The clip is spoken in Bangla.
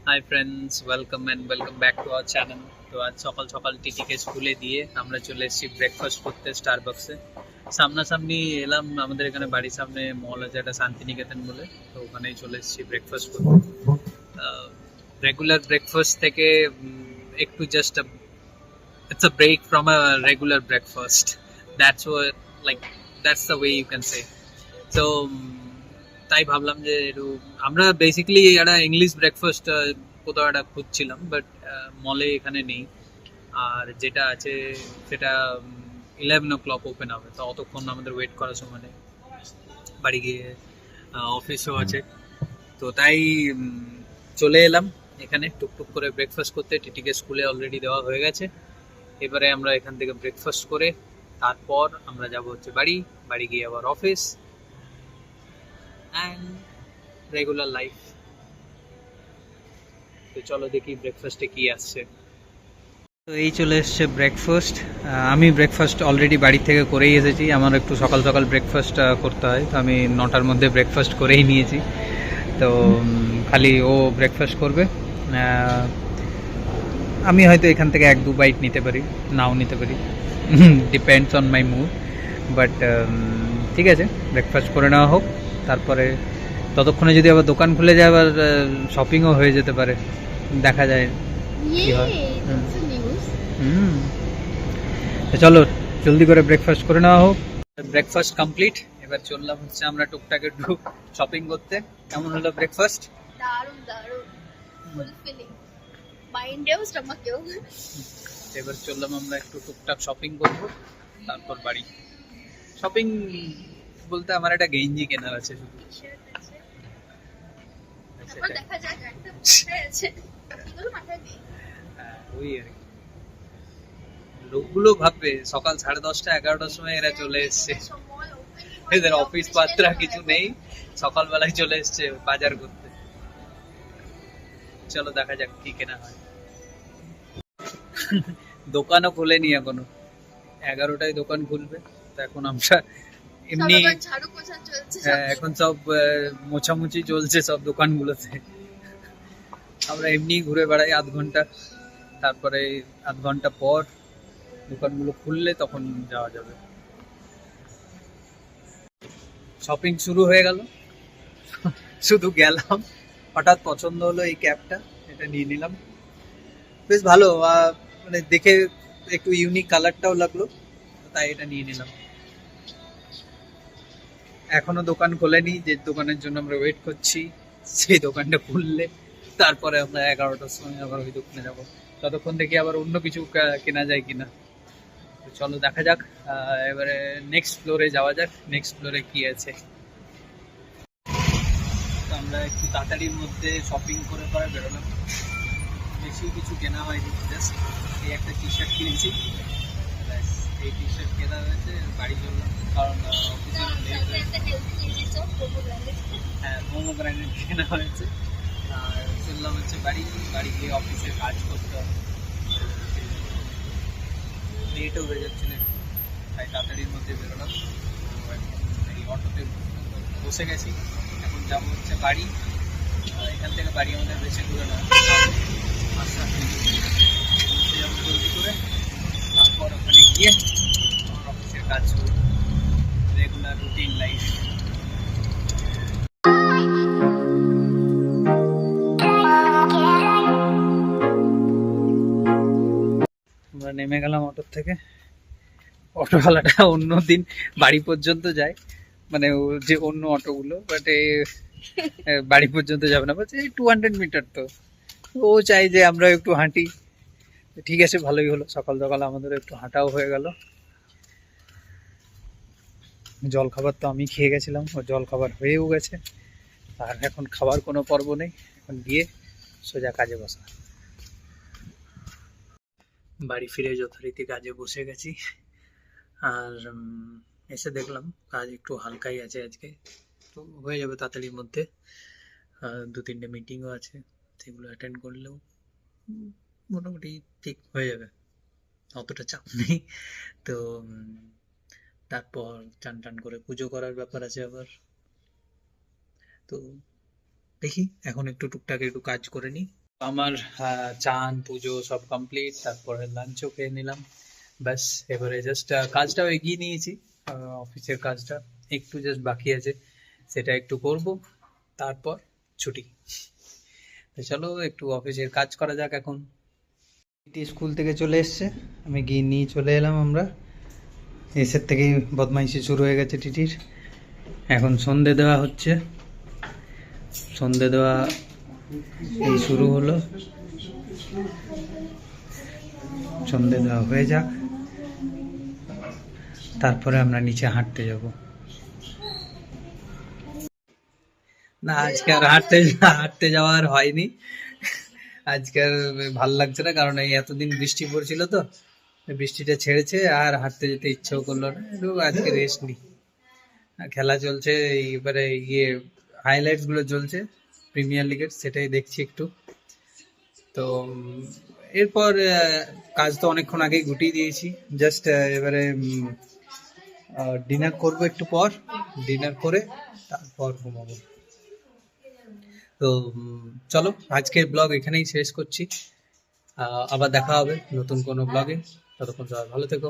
Hi friends, welcome back to our channel. তো আজ সকাল সকাল টিটিকে স্কুলে দিয়ে আমরা চলে এসেছি ব্রেকফাস্ট করতে স্টারবাক্সে। সামনাসামনি এলাম, আমাদের এখানে বাড়ির সামনে মল আছে একটা, শান্তিনিকেতন বলে। তো ওখানেই চলে এসেছি ব্রেকফাস্ট করতে। রেগুলার ব্রেকফাস্ট থেকে একটু just it's a break from a regular breakfast. That's like that's the way you can say. তো তাই ভাবলাম যে একটু আমরা বেসিক্যালি একটা ইংলিশ ব্রেকফাস্ট কোথাও একটা খুঁজছিলাম, বাট মলে এখানে নেই। আর যেটা আছে সেটা 11 o'clock ওপেন হবে, তো অতক্ষণ আমাদের ওয়েট করার সময় নেই। বাড়ি গিয়ে অফিসও আছে, তো তাই চলে এলাম এখানে টুকটুক করে ব্রেকফাস্ট করতে। টিটিকে স্কুলে অলরেডি দেওয়া হয়ে গেছে। এবারে আমরা এখান থেকে ব্রেকফাস্ট করে তারপর আমরা যাব হচ্ছে বাড়ি। বাড়ি গিয়ে আবার অফিস অ্যান্ড রেগুলার লাইফ। তো চলো দেখি ব্রেকফাস্টে কি আসছে। তো এই চলে এসছে ব্রেকফাস্ট। আমি ব্রেকফাস্ট অলরেডি বাড়ি থেকে করেই এসেছি। আমার একটু সকাল সকাল ব্রেকফাস্ট করতে হয়, তো আমি 9টার মধ্যে ব্রেকফাস্ট করেই নিয়েছি। তো খালি ও ব্রেকফাস্ট করবে। আমি হয়তো এখান থেকে 1-2 বাইট নিতে পারি, নাও নিতে পারি, depends on my mood. But ঠিক আছে, ব্রেকফাস্ট করে নেওয়া হোক। তারপরে ততক্ষণে যদি আবার দোকান খুলে যায়, আবার শপিংও হয়ে যেতে পারে, দেখা যায় কি হয়। Yay, that's a news. হুম, তো চলো জলদি করে ব্রেকফাস্ট করে নেওয়া হোক। ব্রেকফাস্ট কমপ্লিট, এবার চললাম হচ্ছে আমরা টুকটাক একটু শপিং করতে। কেমন হলো ব্রেকফাস্ট? দারুণ দারুণ, ফুলফিলিং মাইন্ডেও স্টমাকেও। এবার চললাম আমরা একটু টুকটাক শপিং করব, তারপর বাড়ি। শপিং বলতে আমার একটা গেঞ্জি কেনার আছে শুধু। তারপর দেখা যাক, একটা মাথায় আছে, এগুলো মাথায় নেই। হ্যাঁ, ওই আর কি। লোকগুলো ভাববে সকাল 10:30 11টার সময় এরা চলে এসছে, সময় opening এদের হয়নি, অফিস office পাত্রা শেষ কিছু হয়ে নেই, গেছে। সকালবেলায় চলে এসছে বাজার করতে। চলো দেখা যাক কি কেনা হয়। দোকানও খোলেনি এখনো, 11টায় দোকান খুলবে। তো এখন আমরা সব এমনি, আবার ঝাড়ু পোছা চলছে সব। হ্যাঁ, এখন সব মোছামুছি চলছে সব দোকানগুলোতে। আমরা এমনি ঘুরে বেড়াই আধ ঘন্টা, তারপরে আধ ঘন্টা পর দোকানগুলো খুললে তখন যাওয়া যাবে। শপিং শুরু হয়ে গেল, শুধু গেলাম, হঠাৎ পছন্দ হলো এই ক্যাপটা, এটা নিয়ে নিলাম। বেশ ভালো, মানে দেখে একটু ইউনিক কালারটাও লাগলো, তাই এটা নিয়ে নিলাম। এখনো দোকান খোলেনি, যে দোকানের জন্য আমরা ওয়েট করছি, সেই দোকানটা খুললে তারপরে আমরা 11টার সময় আবার ওই দোকানে যাবো। ততক্ষণ দেখি আবার অন্য কিছু কেনা যায় কিনা। তো চলো দেখা যাক। এবারে নেক্সট ফ্লোরে যাওয়া যাক, নেক্সট ফ্লোরে কি আছে। তো আমরা একটু তাড়াতাড়ির মধ্যে শপিং করে পরে বেরোলাম। বেশি কিছু কেনা হয়নি, জাস্ট এই একটা টি শার্ট কিনেছি, ব্যাস। এই টি শার্ট কেনা হয়েছে, বাড়ি চললাম, কারণ অফিসের লেট হয়েছে। একটা হেলদি জিনিস অফ মোমো ব্র্যান্ডেড। হ্যাঁ, মোমো গ্রাইন্ডার কেনা হয়েছে। আর চললাম হচ্ছে বাড়ি। বাড়ি গিয়ে অফিসের কাজ করতে হবে, লেটও হয়ে যাচ্ছিল একটু, তাই তাড়াতাড়ির মধ্যে বেরোলাম। তো এখন এই অটোতে বসে গেছি, এখন যাবো হচ্ছে বাড়ি। এখান থেকে বাড়ি আমাদের বেশি দূরে না, 5-7 মিনিট। পৌঁছে যাবো জলদি করে, তারপর ওখানে গিয়ে আমার অফিসের কাজ করবো, রেগুলার রুটিন লাইফ। আমরা নেমে গেলাম অটোর থেকে। অটোওয়ালাটা অন্য দিন বাড়ি পর্যন্ত যায়, মানে ও যে অন্য অটোগুলো, বাট বাড়ি পর্যন্ত যাবে না, বলছে 200 মিটার। তো ও চাই যে আমরা একটু হাঁটি। ঠিক আছে, ভালোই হলো, সকাল সকাল আমাদের একটু হাঁটাও হয়ে গেল। জল খাবার তো আমি খেয়ে গেছিলাম, ও জল খাবার হয়েও গেছে। আর এখন খাবার কোনো পর্ব নেই, এখন গিয়ে সোজা কাজে বসা। বাড়ি ফিরে যথারীতি কাজে বসে গেছি। আর এসে দেখলাম কাজ একটু হালকাই আছে আজকে, তো হয়ে যাবে তাড়াতাড়ির মধ্যে। 2-3টে মিটিংও আছে, সেগুলো অ্যাটেন্ড করলেও উম, মোটামুটি ঠিক হয়ে যাবে, অতটা চাপ নেই। তো তারপর চান টান করে পুজো করার ব্যাপার আছে আবার। তো দেখি এখন একটু টুকটাক একটু কাজ করে নিই, আমার চান পুজো সব কমপ্লিট, তারপরে লাঞ্চও খেয়ে নিলাম। ব্যাস এবারে জাস্ট কাজটাও এগিয়ে নিয়েছি, অফিসের কাজটা একটু জাস্ট বাকি আছে, সেটা একটু করব, তারপর ছুটি। তো চলো একটু অফিসের কাজ করা যাক এখন। স্কুল থেকে চলে এসছে, আমি গিয়ে নিয়ে চলে এলাম। আমরা এসের থেকেই বদমাইশি শুরু হয়ে গেছে টিটির। এখন সন্ধে দেওয়া হচ্ছে, সন্ধে দেওয়া এই শুরু হলো। সন্ধে দেওয়া হয়ে যাক, তারপরে আমরা নিচে হাঁটতে যাব। না আজকে আর হাঁটতে যাওয়ার হয়নি। আজকে আর ভাল লাগছে না, কারণ এই এতদিন বৃষ্টি পড়ছিল, তো বৃষ্টিটা ছেড়েছে আর হাঁটতে যেতে ইচ্ছেও করলো না। একটু আজকে রেস্ট নিই। খেলা চলছে, এবারে হাইলাইটস গুলো চলছে প্রিমিয়ার লিগের, সেটাই দেখছি একটু। তো এরপর কাজ তো অনেকক্ষণ আগেই গুটিয়ে দিয়েছি, জাস্ট এবারে ডিনার করব একটু পর, ডিনার করে তারপর ঘুমাবো। তো চলো আজকের ব্লগ এখানেই শেষ করছি। আবার দেখা হবে নতুন কোনো ব্লগে, ততক্ষণ সবাই ভালো থেকো।